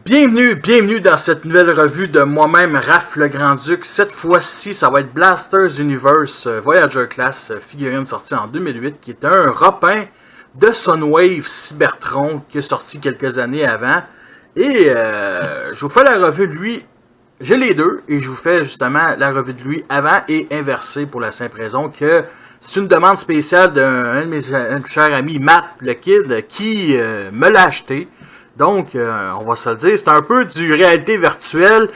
Bienvenue dans cette nouvelle revue de moi-même, Raph le Grand-Duc. Cette fois-ci, ça va être Blasters Universe Voyager Class, figurine sortie en 2008, qui est un repin de Sunwave Cybertron, qui est sorti quelques années avant. Et je vous fais la revue de lui, j'ai les deux, et je vous fais justement la revue de lui avant et inversé pour la simple raison que c'est une demande spéciale d'un de mes chers amis, Matt le Kid, qui me l'a acheté. Donc, on va se le dire, c'est un peu du réalité virtuelle.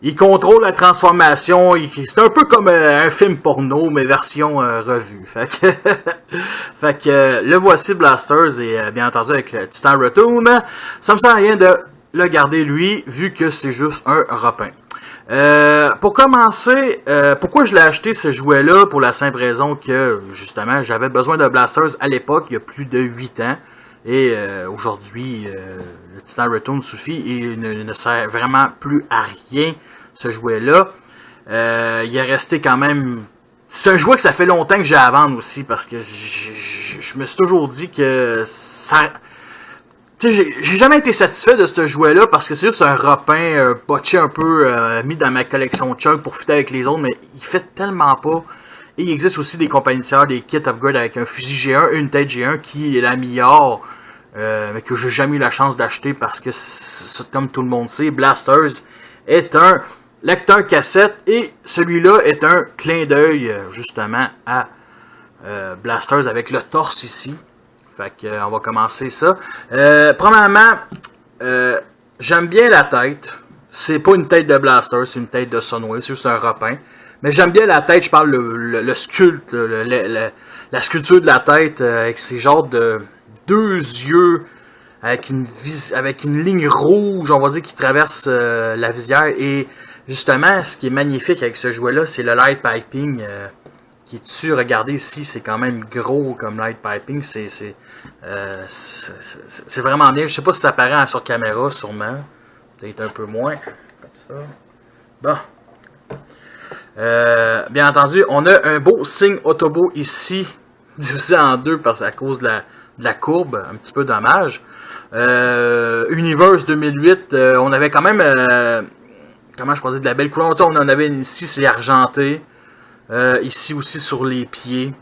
Il contrôle la transformation. C'est un peu comme un film porno, mais version revue. Fait que le voici Blasters et bien entendu avec le Titan Retoon. Ça me sert à rien de le garder lui, vu que c'est juste un repin. Pour commencer, pourquoi je l'ai acheté ce jouet-là? Pour la simple raison que, justement, j'avais besoin de Blasters à l'époque, il y a plus de 8 ans. Et aujourd'hui, le Titan Retoon suffit et ne sert vraiment plus à rien, ce jouet-là. Il est resté quand même... C'est un jouet que ça fait longtemps que j'ai à vendre aussi, parce que je me suis toujours dit que ça... Tu sais, j'ai jamais été satisfait de ce jouet-là, parce que c'est juste un repin botché un peu, mis dans ma collection de Chug pour fitter avec les autres, mais il fait tellement pas. Et il existe aussi des compagnies tiers, des kits upgrade avec un fusil G1, une tête G1 qui est la meilleure, mais que j'ai jamais eu la chance d'acheter parce que, comme tout le monde sait, Blasters est un lecteur cassette et celui-là est un clin d'œil justement à Blasters avec le torse ici. Fait que on va commencer ça. Premièrement, j'aime bien la tête. C'est pas une tête de Blasters, c'est une tête de Sunwave, c'est juste un repin. Mais j'aime bien la tête, je parle le sculpte, la sculpture de la tête avec ces genres de deux yeux avec une ligne rouge, on va dire, qui traverse la visière. Et justement, ce qui est magnifique avec ce jouet-là, c'est le light piping qui est dessus. Regardez ici, c'est quand même gros comme light piping. C'est vraiment bien. Je sais pas si ça apparaît sur caméra, sûrement. Peut-être un peu moins. Comme ça. Bon. Bien entendu, on a un beau signe Autobo ici, divisé en deux à cause de la courbe, un petit peu dommage. Universe 2008, on avait quand même, comment je pourrais dire, de la belle couleur. On en avait ici, c'est argenté. Ici aussi sur les pieds.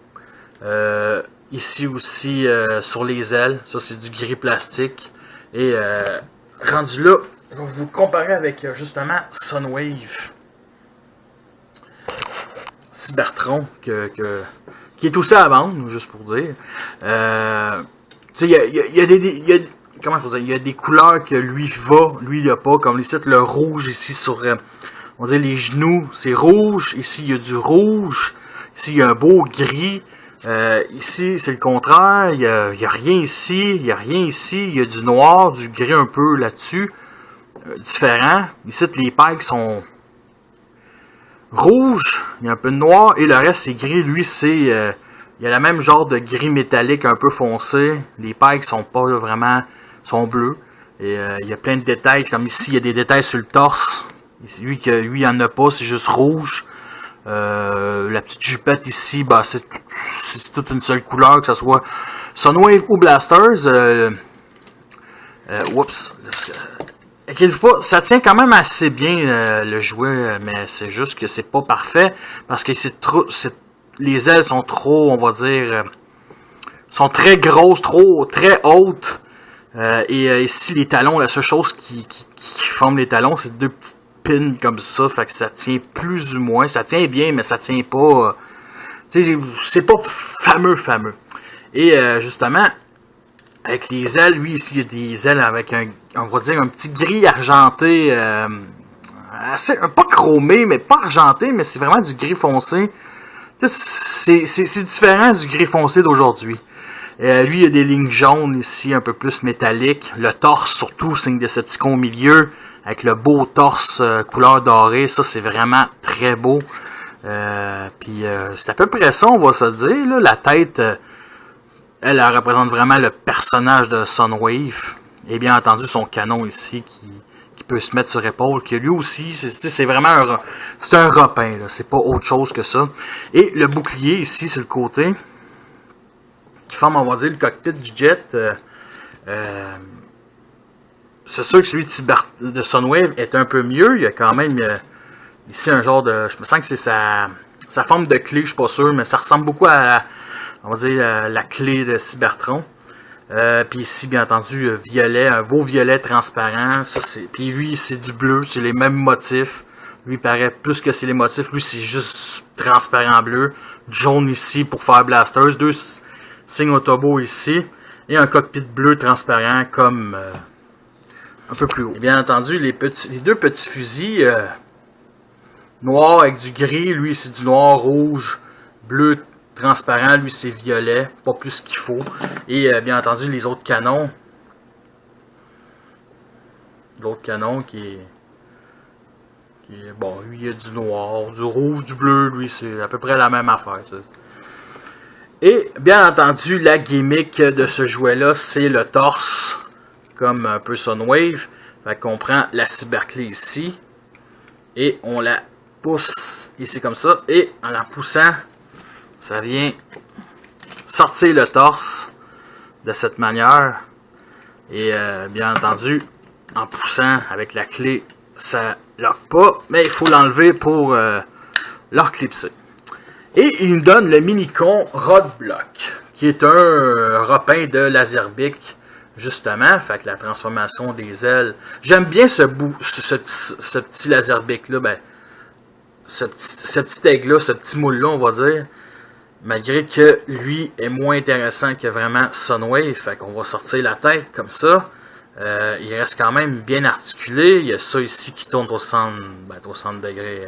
Ici aussi sur les ailes. Ça, c'est du gris plastique. Et rendu là, je vais vous comparer avec justement Sunwave Cybertron qui est aussi à vendre, juste pour dire. Tu sais, il y a des couleurs que lui il a pas, comme ici le rouge ici sur on dirait les genoux, c'est rouge, ici il y a du rouge, ici il y a un beau gris, ici c'est le contraire, il y a rien ici, il y a du noir, du gris un peu là-dessus, différent. Ici les pegs sont rouge, il y a un peu de noir, et le reste c'est gris. Lui, c'est il y a le même genre de gris métallique un peu foncé. Les pegs sont pas là, vraiment, sont bleus. Et il y a plein de détails, comme ici, il y a des détails sur le torse. Lui, il n'y en a pas, c'est juste rouge. La petite jupette ici, bah, c'est toute une seule couleur, que ce soit Sunwave ou Blasters. Oups. Inquiétez-vous pas, ça tient quand même assez bien le jouet, mais c'est juste que c'est pas parfait parce que les ailes sont trop, on va dire, sont très grosses, très hautes. Et ici les talons, la seule chose qui forme les talons, c'est deux petites pins comme ça, fait que ça tient plus ou moins, ça tient bien, mais ça tient pas. Tu sais, c'est pas fameux. Et justement. Avec les ailes, lui ici il y a des ailes avec on va dire un petit gris argenté, assez, pas chromé, mais pas argenté, mais c'est vraiment du gris foncé. Tu sais, c'est différent du gris foncé d'aujourd'hui. Lui il y a des lignes jaunes ici, un peu plus métalliques. Le torse surtout, signe Decepticon au milieu, avec le beau torse couleur dorée, ça c'est vraiment très beau. Puis c'est à peu près ça, on va se dire, là. La tête... Elle représente vraiment le personnage de Sunwave. Et bien entendu, son canon ici qui peut se mettre sur épaule. Que lui aussi, c'est vraiment c'est un repin. C'est pas autre chose que ça. Et le bouclier ici sur le côté. Qui forme, on va dire, le cockpit du jet. c'est sûr que celui de Sunwave est un peu mieux. Il y a quand même ici un genre de... Je me sens que c'est sa forme de clé, je suis pas sûr, mais ça ressemble beaucoup à, on va dire, la clé de Cybertron. Puis ici, bien entendu, violet, un beau violet transparent. Ça, puis lui, c'est du bleu, c'est les mêmes motifs. Lui, il paraît plus que c'est les motifs. Lui, c'est juste transparent bleu. Jaune ici pour faire Blasters. 2 signes Autobot ici. Et un cockpit bleu transparent comme un peu plus haut. Et bien entendu, les 2 petits fusils noir avec du gris. Lui, c'est du noir, rouge, bleu transparent. Lui, c'est violet. Pas plus qu'il faut. Et bien entendu, les autres canons. L'autre canon qui est... Bon, lui, il y a du noir, du rouge, du bleu. Lui, c'est à peu près la même affaire. Ça. Et, bien entendu, la gimmick de ce jouet-là, c'est le torse. Comme un peu Sunwave. Fait qu'on prend la cyberclé ici. Et on la pousse ici comme ça. Et en la poussant, ça vient sortir le torse de cette manière. Et, bien entendu, en poussant avec la clé, ça lock pas, mais il faut l'enlever pour l'reclipser. Et il nous donne le Minicon Roadblock, qui est un repin de Laserbeak, justement, fait que la transformation des ailes. J'aime bien ce petit Laserbeak là, ben, ce petit aigle là, ce petit moule là, on va dire, malgré que lui est moins intéressant que vraiment Sunwave, fait qu'on va sortir la tête comme ça. Il reste quand même bien articulé. Il y a ça ici qui tourne au 60 degrés.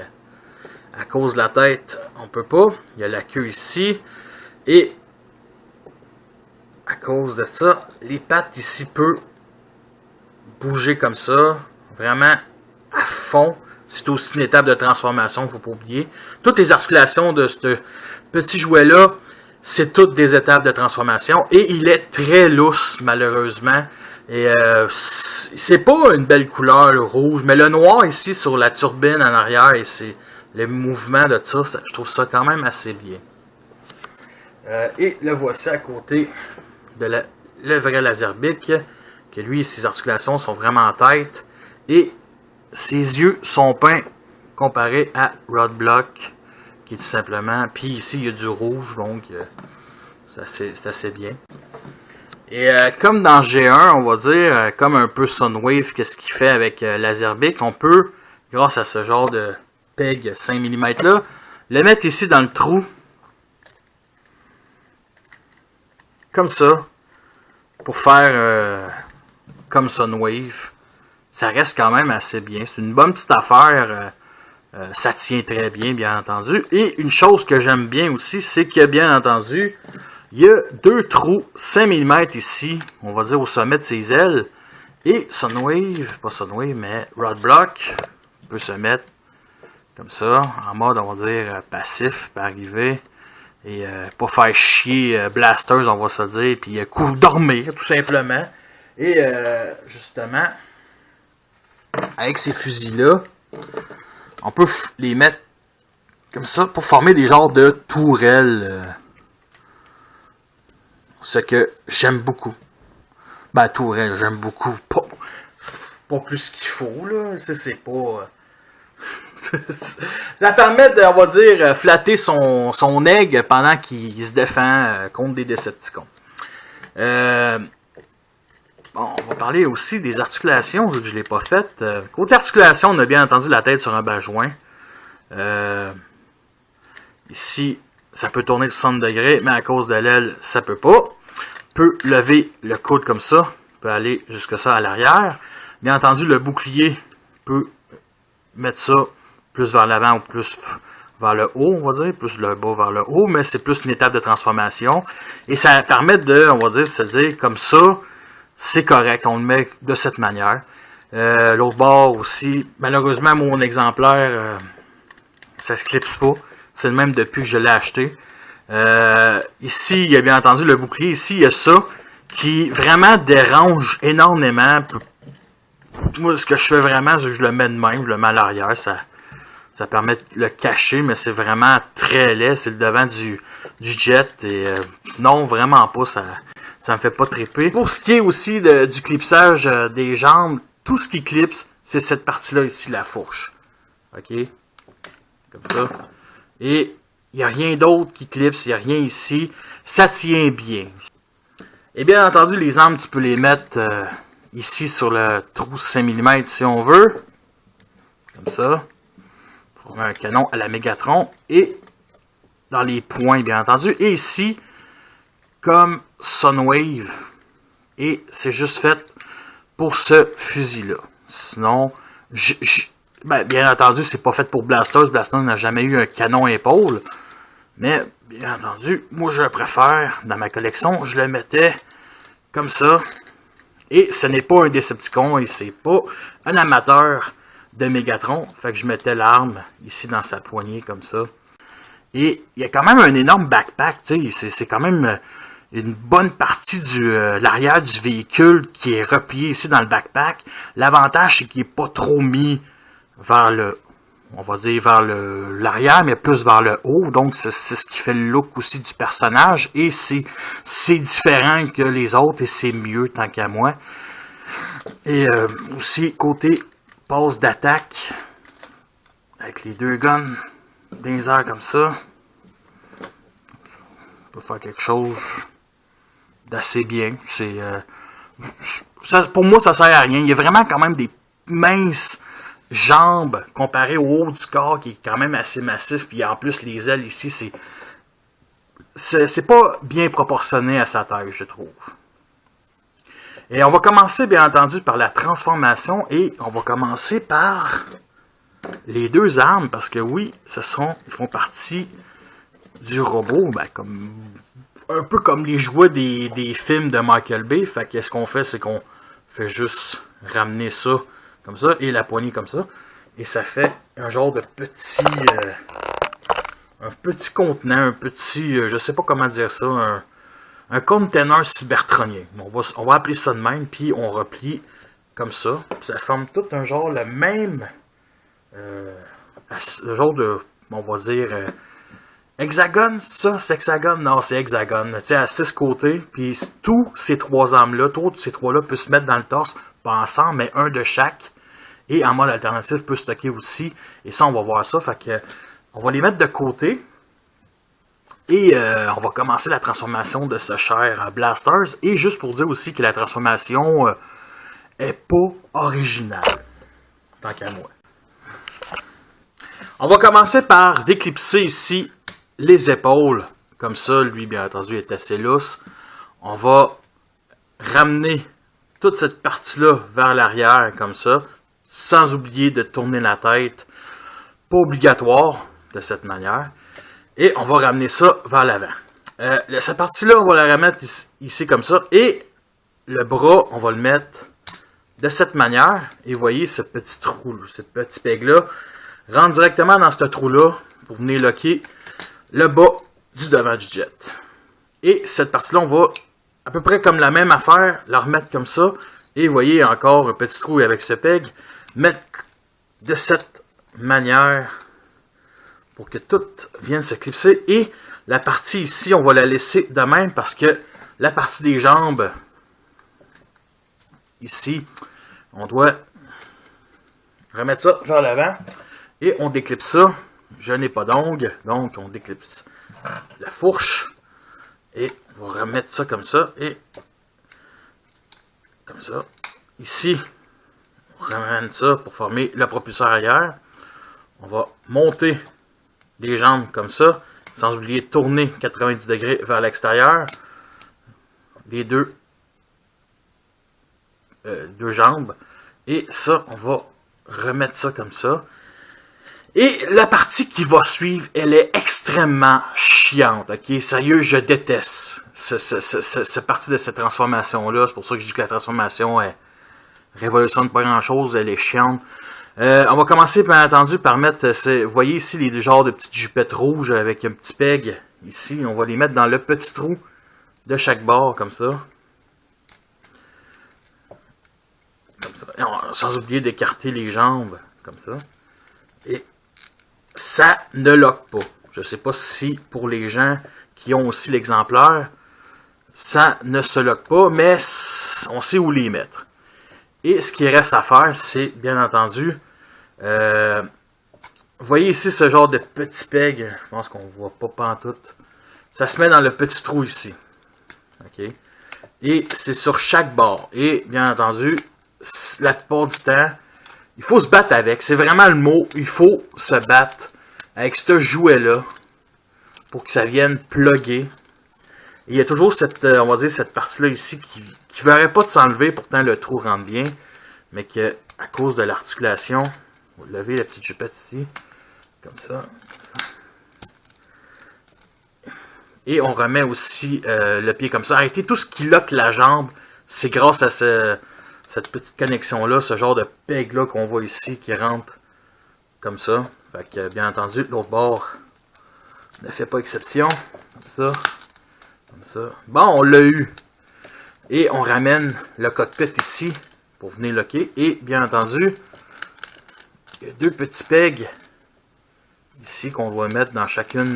À cause de la tête, on peut pas. Il y a la queue ici. Et à cause de ça, les pattes ici peuvent bouger comme ça. Vraiment à fond. C'est aussi une étape de transformation, il ne faut pas oublier. Toutes les articulations de ce petit jouet-là, c'est toutes des étapes de transformation. Et il est très lousse, malheureusement. Et c'est pas une belle couleur, le rouge, mais le noir ici sur la turbine en arrière, et c'est le mouvement de ça, je trouve ça quand même assez bien. Et le voici à côté de le vrai Laserbeak, que lui, ses articulations sont vraiment en tête, et ses yeux sont peints comparé à Roadblock, qui est tout simplement, puis ici il y a du rouge, donc c'est assez bien. Et comme dans G1, on va dire, comme un peu Sunwave, qu'est-ce qu'il fait avec Laserbeak, on peut, grâce à ce genre de peg 5 mm là, le mettre ici dans le trou, comme ça, pour faire comme Sunwave. Ça reste quand même assez bien, c'est une bonne petite affaire, ça tient très bien, bien entendu. Et une chose que j'aime bien aussi, c'est que bien entendu, il y a 2 trous 5 mm ici, on va dire au sommet de ses ailes. Et Sunwave, pas Sunwave, mais Roadblock peut se mettre comme ça, en mode, on va dire, passif, peut arriver. Et pas faire chier Blasters, on va se dire, puis dormir, tout simplement. Et justement, avec ces fusils-là, on peut les mettre comme ça pour former des genres de tourelles. Ce que j'aime beaucoup. Ben, tourelle, j'aime beaucoup. Pas plus qu'il faut, là. C'est pas... ça permet de, on va dire, flatter son egg pendant qu'il se défend contre des Decepticons. Bon, on va parler aussi des articulations, vu que je ne l'ai pas fait. Côté articulation, on a bien entendu la tête sur un bas joint. Ici, ça peut tourner de 60 degrés, mais à cause de l'aile, ça peut pas. On peut lever le coude comme ça, on peut aller jusque ça à l'arrière. Bien entendu, le bouclier peut mettre ça plus vers l'avant ou plus vers le haut, on va dire, plus le bas vers le haut, mais c'est plus une étape de transformation. Et ça permet de, on va dire, se dire comme ça, c'est correct, on le met de cette manière. L'autre bord aussi, malheureusement, mon exemplaire, ça se clipse pas. C'est le même depuis que je l'ai acheté. Ici, il y a bien entendu le bouclier. Ici, il y a ça qui vraiment dérange énormément. Moi, ce que je fais vraiment, c'est que je le mets de même, je le mets à l'arrière. Ça permet de le cacher, mais c'est vraiment très laid. C'est le devant du jet. Et non, vraiment pas. Ça me fait pas triper. Pour ce qui est aussi du clipsage des jambes, tout ce qui clipse, c'est cette partie-là ici, la fourche. OK? Comme ça. Et il n'y a rien d'autre qui clipse, il n'y a rien ici. Ça tient bien. Et bien entendu, les armes, tu peux les mettre ici sur le trou 5 mm si on veut. Comme ça. Pour un canon à la Megatron. Et dans les points, bien entendu. Et ici, comme Sunwave. Et c'est juste fait pour ce fusil-là. Sinon, bien entendu, c'est pas fait pour Blasters. Blasters n'a jamais eu un canon épaule. Mais, bien entendu, moi je préfère, dans ma collection, je le mettais comme ça. Et ce n'est pas un Decepticon et c'est pas un amateur de Megatron. Fait que je mettais l'arme ici dans sa poignée comme ça. Et il y a quand même un énorme backpack, tu sais, c'est quand même une bonne partie de l'arrière du véhicule qui est replié ici dans le backpack. L'avantage, c'est qu'il n'est pas trop mis vers le, on va dire vers l'arrière, mais plus vers le haut. Donc, c'est ce qui fait le look aussi du personnage. Et c'est différent que les autres et c'est mieux tant qu'à moi. Et aussi, côté passe d'attaque, avec les deux guns dans les airs comme ça, on peut faire quelque chose d'assez bien. Pour moi, ça sert à rien. Il y a vraiment quand même des minces jambes comparé au haut du corps qui est quand même assez massif. Puis en plus, les ailes ici, c'est pas bien proportionné à sa taille, je trouve. Et on va commencer, bien entendu, par la transformation. Et on va commencer par les deux armes. Parce que oui, ils font partie du robot. Un peu comme les jouets des films de Michael Bay. Fait que ce qu'on fait, c'est qu'on fait juste ramener ça comme ça, et la poignée comme ça. Et ça fait un genre de petit contenant, un petit, je sais pas comment dire ça, un container cybertronien. On va appeler ça de même, puis on replie comme ça. Ça forme tout un genre, le même, genre de, on va dire, hexagone, ça? C'est hexagone? Non, c'est hexagone. Tu sais, à 6 côtés, puis tous ces trois armes-là, tous ces trois-là peuvent se mettre dans le torse, pas ensemble, mais un de chaque. Et en mode alternatif, peut stocker aussi. Et ça, on va voir ça. Fait que, on va les mettre de côté. Et on va commencer la transformation de ce cher Blasters. Et juste pour dire aussi que la transformation est pas originale. Tant qu'à moi. On va commencer par déclipser ici les épaules. Comme ça, lui, bien entendu, est assez lousse. On va ramener toute cette partie-là vers l'arrière, comme ça. Sans oublier de tourner la tête. Pas obligatoire, de cette manière. Et on va ramener ça vers l'avant. Cette partie-là, on va la remettre ici comme ça. Et le bras, on va le mettre de cette manière. Et vous voyez ce petit trou, ce petit peg-là, rentre directement dans ce trou-là pour venir locker le bas du devant du jet. Et cette partie-là, on va, à peu près comme la même affaire, la remettre comme ça. Et vous voyez encore un petit trou avec ce peg. Mettre de cette manière pour que tout vienne se clipser. Et la partie ici, on va la laisser de même parce que la partie des jambes, ici, on doit remettre ça vers l'avant. Et on déclipse ça. Je n'ai pas d'ongles, donc on déclipse la fourche. Et on va remettre ça comme ça. Et comme ça. Ici, on ramène ça pour former le propulseur arrière. On va monter les jambes comme ça, sans oublier de tourner 90 degrés vers l'extérieur. Les deux jambes. Et ça, on va remettre ça comme ça. Et la partie qui va suivre, elle est extrêmement chiante. Ok, sérieux, je déteste cette partie de cette transformation-là. C'est pour ça que je dis que la transformation est révolutionne pas grand-chose, elle est chiante. On va commencer, bien entendu, par mettre, vous voyez ici les genres de petites jupettes rouges avec un petit peg. Ici, on va les mettre dans le petit trou de chaque bord, comme ça. Comme ça. Sans oublier d'écarter les jambes, comme ça. Et ça ne lock pas. Je ne sais pas si pour les gens qui ont aussi l'exemplaire, ça ne se lock pas, mais on sait où les mettre. Et ce qui reste à faire, c'est bien entendu, vous voyez ici ce genre de petit peg, je pense qu'on ne voit pas pantoute. Ça se met dans le petit trou ici. OK? Et c'est sur chaque bord. Et bien entendu, la plupart du temps, il faut se battre avec. C'est vraiment le mot. Il faut se battre avec ce jouet-là pour que ça vienne plugger. Et il y a toujours cette, on va dire, cette partie-là ici qui ne verrait pas de s'enlever. Pourtant, le trou rentre bien. Mais que, à cause de l'articulation, vous levez la petite jupette ici. Comme ça. Et on remet aussi le pied comme ça. Arrêtez tout ce qui lock la jambe. C'est grâce à cette petite connexion-là, ce genre de peg-là qu'on voit ici qui rentre comme ça. Fait que bien entendu, l'autre bord ne fait pas exception. Comme ça. Comme ça. Bon, on l'a eu. Et on ramène le cockpit ici pour venir locker. Et bien entendu, il y a deux petits pegs ici qu'on doit mettre dans chacune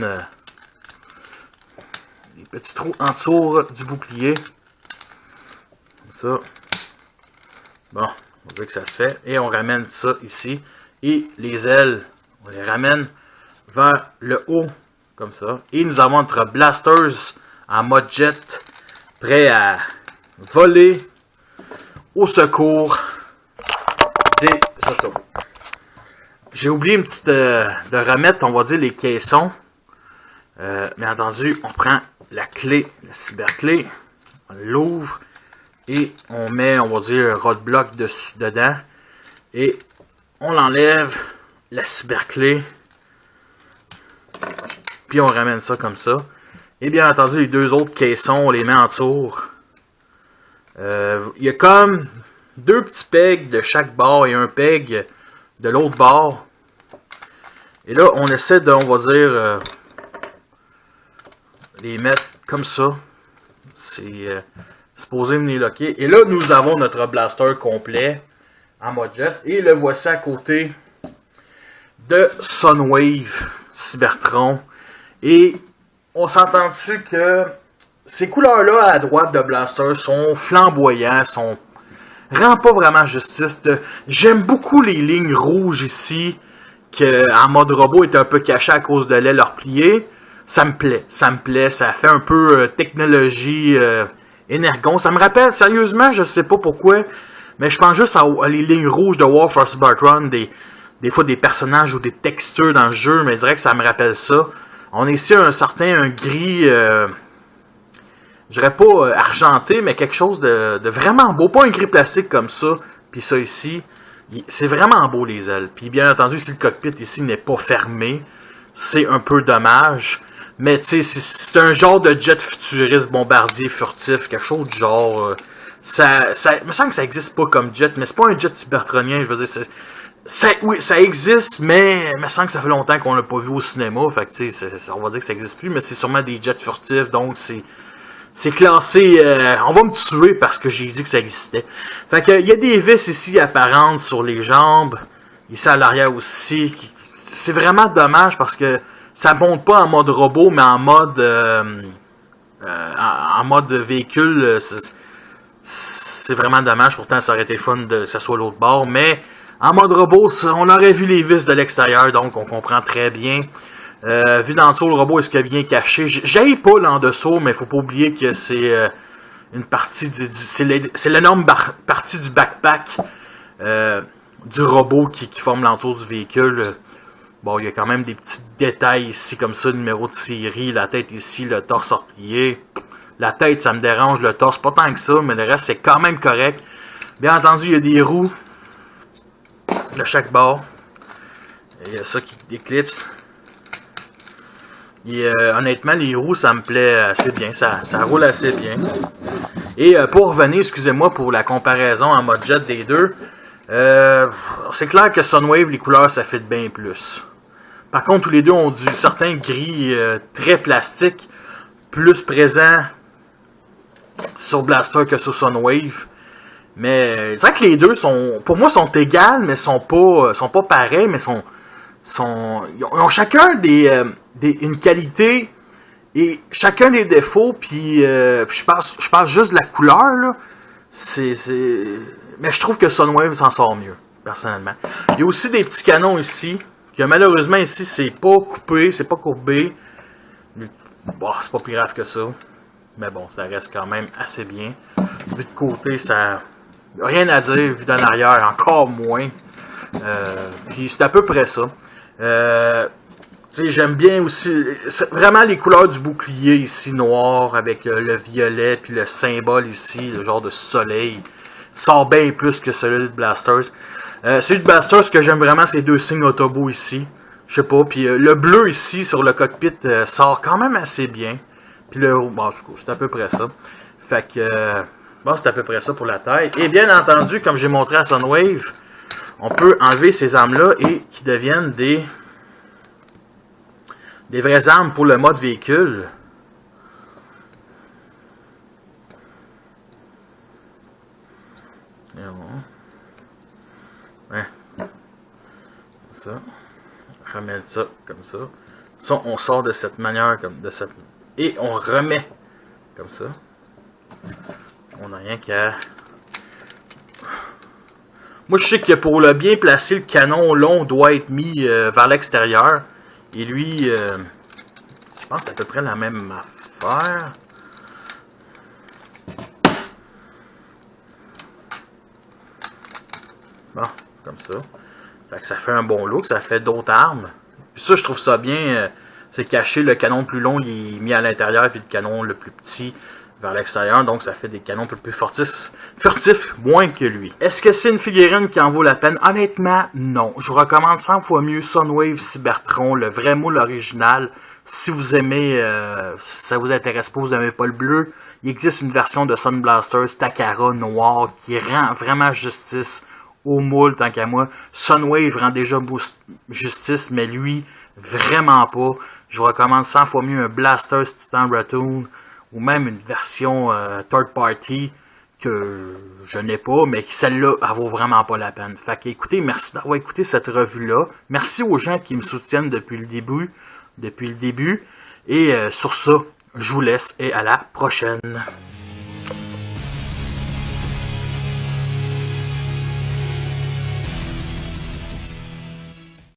des petits trous en dessous du bouclier. Comme ça. Bon, on voit que ça se fait. Et on ramène ça ici. Et les ailes, on les ramène vers le haut, comme ça. Et nous avons notre blasters en mode jet, prêt à voler au secours des autos. J'ai oublié une petite, de remettre, on va dire, les caissons. Bien entendu, on prend la clé, la cyberclé, on l'ouvre et on met, on va dire, un roadblock dedans et on l'enlève, la cyberclé, puis on ramène ça comme ça. Et bien entendu, les deux autres caissons, on les met en tour. Il y a comme deux petits pegs de chaque bord et un peg de l'autre bord. Et là, on essaie de, on va dire, les mettre comme ça. C'est supposé venir locker. Et là, nous avons notre blaster complet en mode jet. Et le voici à côté de Sunwave Cybertron. Et on s'entend-tu que ces couleurs-là à droite de blaster sont flamboyants, rendent pas vraiment justice. J'aime beaucoup les lignes rouges ici, que en mode robot est un peu caché à cause de l'aile repliée. Ça me plaît, ça fait un peu technologie Energon. Ça me rappelle, sérieusement, je sais pas pourquoi, mais je pense juste à les lignes rouges de War for Cybertron, des fois des personnages ou des textures dans le jeu, mais je dirais que ça me rappelle ça. On est ici un gris, je dirais pas argenté, mais quelque chose de vraiment beau, pas un gris plastique comme ça, puis ça ici, c'est vraiment beau les ailes. Puis bien entendu, si le cockpit ici n'est pas fermé, c'est un peu dommage. Mais tu sais, c'est un genre de jet futuriste, bombardier furtif, quelque chose du genre. Ça me semble que ça existe pas comme jet, mais c'est pas un jet cybertronien, je veux dire. Oui, ça existe, mais il me semble que ça fait longtemps qu'on l'a pas vu au cinéma. Fait que tu sais, on va dire que ça existe plus, mais c'est sûrement des jets furtifs, donc c'est classé. On va me tuer parce que j'ai dit que ça existait. Fait que il y a des vis ici apparentes sur les jambes, ici à l'arrière aussi. C'est vraiment dommage parce que ça monte pas en mode robot, mais en mode véhicule. C'est vraiment dommage. Pourtant, ça aurait été fun que ce soit l'autre bord. Mais en mode robot, on aurait vu les vis de l'extérieur, donc on comprend très bien. Vu d'en dessous, le robot est-ce qu'il est bien caché. J'aille pas l'en dessous, mais il faut pas oublier que c'est une partie c'est l'énorme partie du backpack du robot qui forme l'entour du véhicule. Bon, il y a quand même des petits détails ici, comme ça, numéro de série, la tête ici, le torse replié. La tête, ça me dérange, le torse, pas tant que ça, mais le reste, c'est quand même correct. Bien entendu, il y a des roues de chaque bord. Il y a ça qui déclipse. Et honnêtement, les roues, ça me plaît assez bien, ça roule assez bien. Et pour revenir, excusez-moi pour la comparaison en mode jet des deux, c'est clair que Sunwave, les couleurs, ça fait bien plus. Par contre, tous les deux ont du certain gris très plastique, plus présent sur Blaster que sur Sunwave. Mais c'est vrai que les deux sont, pour moi, sont égales, mais sont pas pareils, mais ils ont chacun une qualité Et chacun des défauts, puis je parle juste de la couleur, là. Mais je trouve que Sunwave s'en sort mieux, personnellement. Il y a aussi des petits canons ici, que malheureusement ici, c'est pas coupé, c'est pas courbé. Bon, c'est pas plus grave que ça. Mais bon, ça reste quand même assez bien. Vu de côté, ça... rien à dire. Vu d'en arrière, encore moins. Puis c'est à peu près ça. J'aime bien aussi... vraiment les couleurs du bouclier ici, noir, avec le violet, puis le symbole ici, le genre de soleil. Sort bien plus que celui de Blasters. Celui de Blasters, ce que j'aime vraiment, c'est 2 signes Autobo ici. Je sais pas, puis le bleu ici sur le cockpit sort quand même assez bien. Puis le rouge, bon, c'est à peu près ça. Fait que, bon, c'est à peu près ça pour la taille. Et bien entendu, comme j'ai montré à Sunwave, on peut enlever ces armes-là et qui deviennent des vraies armes pour le mode véhicule. Et bon. Ouais. Ça. Remettre ça comme ça. Ça, on sort de cette manière, comme de cette... et on remet comme ça. On n'a rien qu'à... Moi, je sais que pour le bien placer, le canon long doit être mis vers l'extérieur. Et lui, je pense que c'est à peu près la même affaire. Bon, comme ça. Fait que ça fait un bon look, ça fait d'autres armes. Puis ça, je trouve ça bien. C'est caché, le canon plus long, il est mis à l'intérieur, puis le canon le plus petit vers l'extérieur. Donc ça fait des canons un peu plus furtifs, moins que lui. Est-ce que c'est une figurine qui en vaut la peine? Honnêtement, non. Je vous recommande 100 fois mieux Sunwave Cybertron, le vrai moule original. Si vous aimez, si ça vous intéresse pas, vous n'aimez pas le bleu, il existe une version de Sunblasters Takara noir qui rend vraiment justice au moule, tant qu'à moi. Sunwave rend déjà justice, mais lui, vraiment pas. Je vous recommande 100 fois mieux un Blasters Titan Ratoon, ou même une version third party que je n'ai pas, mais celle-là, elle vaut vraiment pas la peine. Fait que écoutez, merci d'avoir écouté cette revue-là. Merci aux gens qui me soutiennent depuis le début. Et sur ça, je vous laisse et à la prochaine.